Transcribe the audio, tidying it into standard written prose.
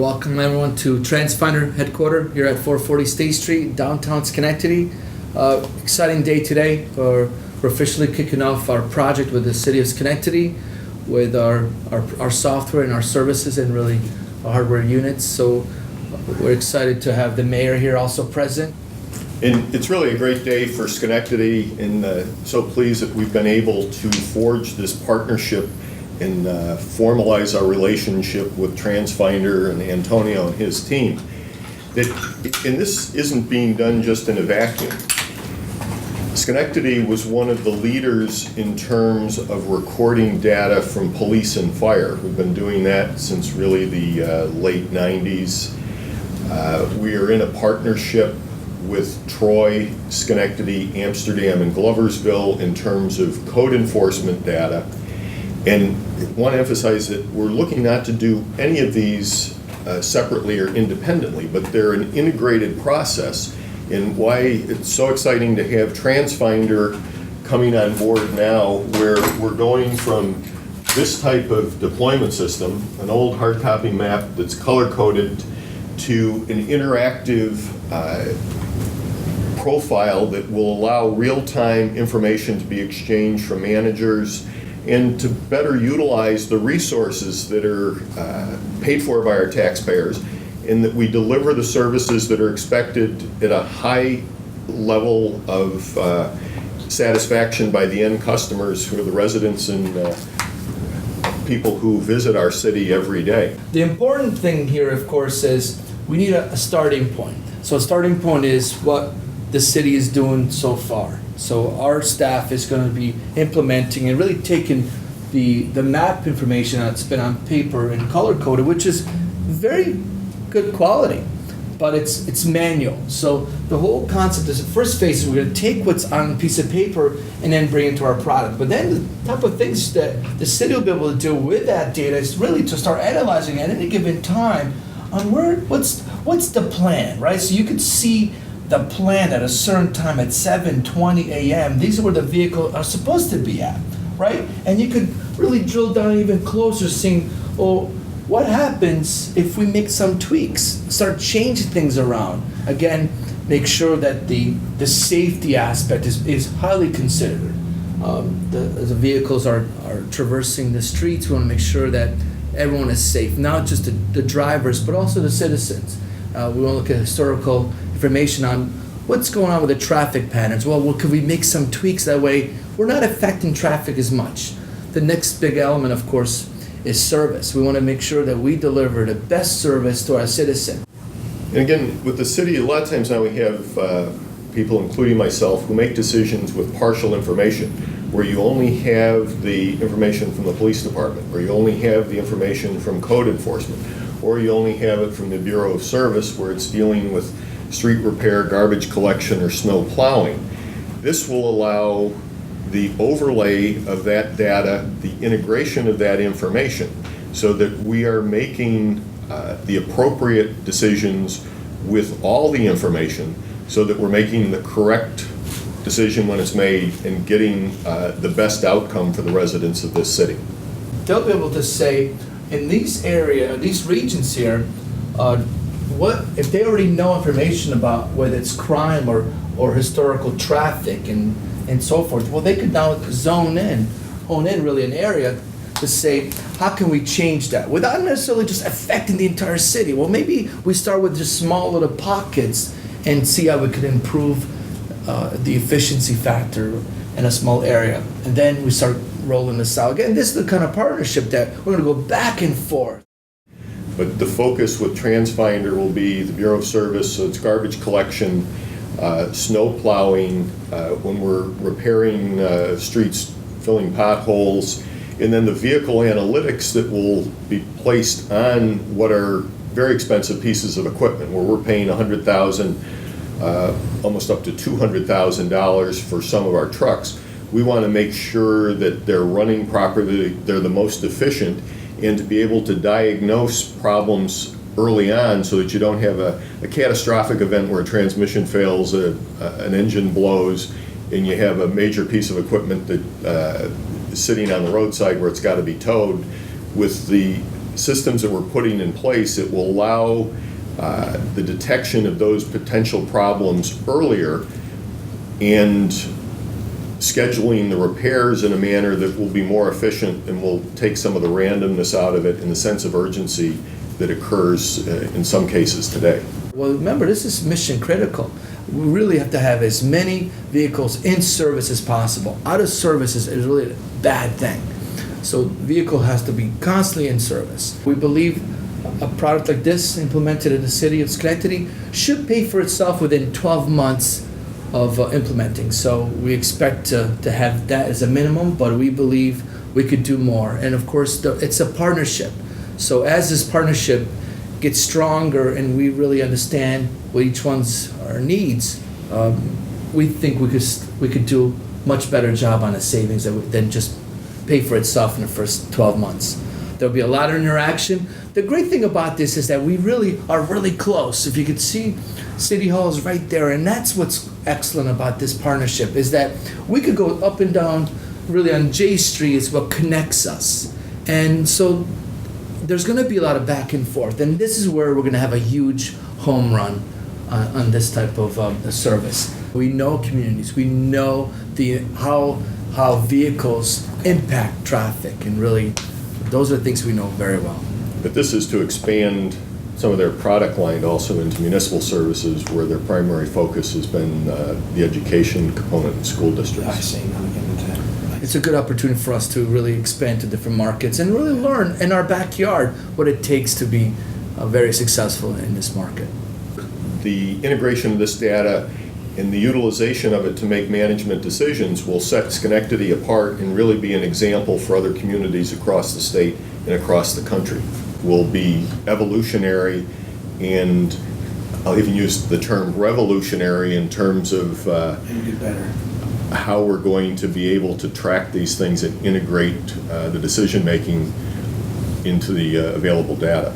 Welcome everyone to Transfinder headquartered here at 440 State Street, downtown Schenectady. Exciting day today. We're officially kicking off our project with the City of Schenectady with our software and our services and really our hardware units. So we're excited to have the mayor here also present. And it's really a great day for Schenectady, and so pleased that we've been able to forge this partnership and formalize our relationship with Transfinder and Antonio and his team. And this isn't being done just in a vacuum. Schenectady was one of the leaders in terms of recording data from police and fire. We've been doing that since really the late 90s. We are in a partnership with Troy, Schenectady, Amsterdam, and Gloversville in terms of code enforcement data. And I want to emphasize that we're looking not to do any of these separately or independently, but they're an integrated process. And why it's so exciting to have Transfinder coming on board now, where we're going from this type of deployment system, an old hard copy map that's color-coded, to an interactive profile that will allow real-time information to be exchanged from managers and to better utilize the resources that are paid for by our taxpayers, and that we deliver the services that are expected at a high level of satisfaction by the end customers, who are the residents and people who visit our city every day. The important thing here, of course, is we need a starting point. So a starting point is what the city is doing so far. So our staff is going to be implementing and really taking the map information that's been on paper and color coded, which is very good quality, but it's manual. So the whole concept is, the first phase is we're going to take what's on a piece of paper and then bring it to our product. But then the type of things that the city will be able to do with that data is really to start analyzing at any given time on what's the plan, right? So you could see the plan at a certain time at 7:20 a.m. These are where the vehicles are supposed to be at, right? And you could really drill down even closer, seeing, oh, what happens if we make some tweaks, start changing things around? Again, make sure that the safety aspect is highly considered. As the vehicles are traversing the streets, we want to make sure that everyone is safe, not just the drivers, but also the citizens. We want to look at historical information on what's going on with the traffic patterns. Well, could we make some tweaks that way we're not affecting traffic as much? The next big element, of course, is service. We want to make sure that we deliver the best service to our citizen. And again, with the city, a lot of times now we have people, including myself, who make decisions with partial information, where you only have the information from the police department, or you only have the information from code enforcement, or you only have it from the Bureau of Service, where it's dealing with street repair, garbage collection, or snow plowing. This will allow the overlay of that data, the integration of that information, so that we are making the appropriate decisions with all the information, so that we're making the correct decision when it's made and getting the best outcome for the residents of this city. They'll be able to say, in these regions here, what if they already know information about whether it's crime or historical traffic and so forth. Well, they could now hone in really an area to say, how can we change that without necessarily just affecting the entire city? Well, maybe we start with just small little pockets and see how we could improve the efficiency factor in a small area, and then we start rolling this out. Again, this is the kind of partnership that we're going to go back and forth. But the focus with Transfinder will be the Bureau of Service, so it's garbage collection, snow plowing, when we're repairing streets, filling potholes, and then the vehicle analytics that will be placed on what are very expensive pieces of equipment, where we're paying $100,000, almost up to $200,000 for some of our trucks. We want to make sure that they're running properly, they're the most efficient, and to be able to diagnose problems early on so that you don't have a catastrophic event where a transmission fails, an engine blows, and you have a major piece of equipment that is sitting on the roadside where it's got to be towed. With the systems that we're putting in place, it will allow the detection of those potential problems earlier and scheduling the repairs in a manner that will be more efficient and will take some of the randomness out of it and the sense of urgency that occurs in some cases today. Well, remember, this is mission critical. We really have to have as many vehicles in service as possible. Out of service is really a bad thing. So vehicle has to be constantly in service. We believe a product like this implemented in the city of Schenectady should pay for itself within 12 months of implementing. So we expect to have that as a minimum, but we believe we could do more. And of course, it's a partnership. So as this partnership gets stronger and we really understand what each one's our needs, we think we could do much better job on the savings than just pay for itself in the first 12 months. There'll be a lot of interaction. The great thing about this is that we really are really close. If you could see, City Hall is right there, and that's what's excellent about this partnership, is that we could go up and down really on J Street is what connects us. And so there's gonna be a lot of back and forth, and this is where we're gonna have a huge home run on this type of service. We know communities, we know how vehicles impact traffic, and really, those are things we know very well. But this is to expand some of their product line also into municipal services where their primary focus has been the education component in school districts. I see. Now we get into that. It's a good opportunity for us to really expand to different markets and really learn in our backyard what it takes to be very successful in this market. The integration of this data and the utilization of it to make management decisions will set Schenectady apart and really be an example for other communities across the state and across the country. Will be evolutionary, and I'll even use the term revolutionary in terms of And get better. how we're going to be able to track these things and integrate the decision making into the available data.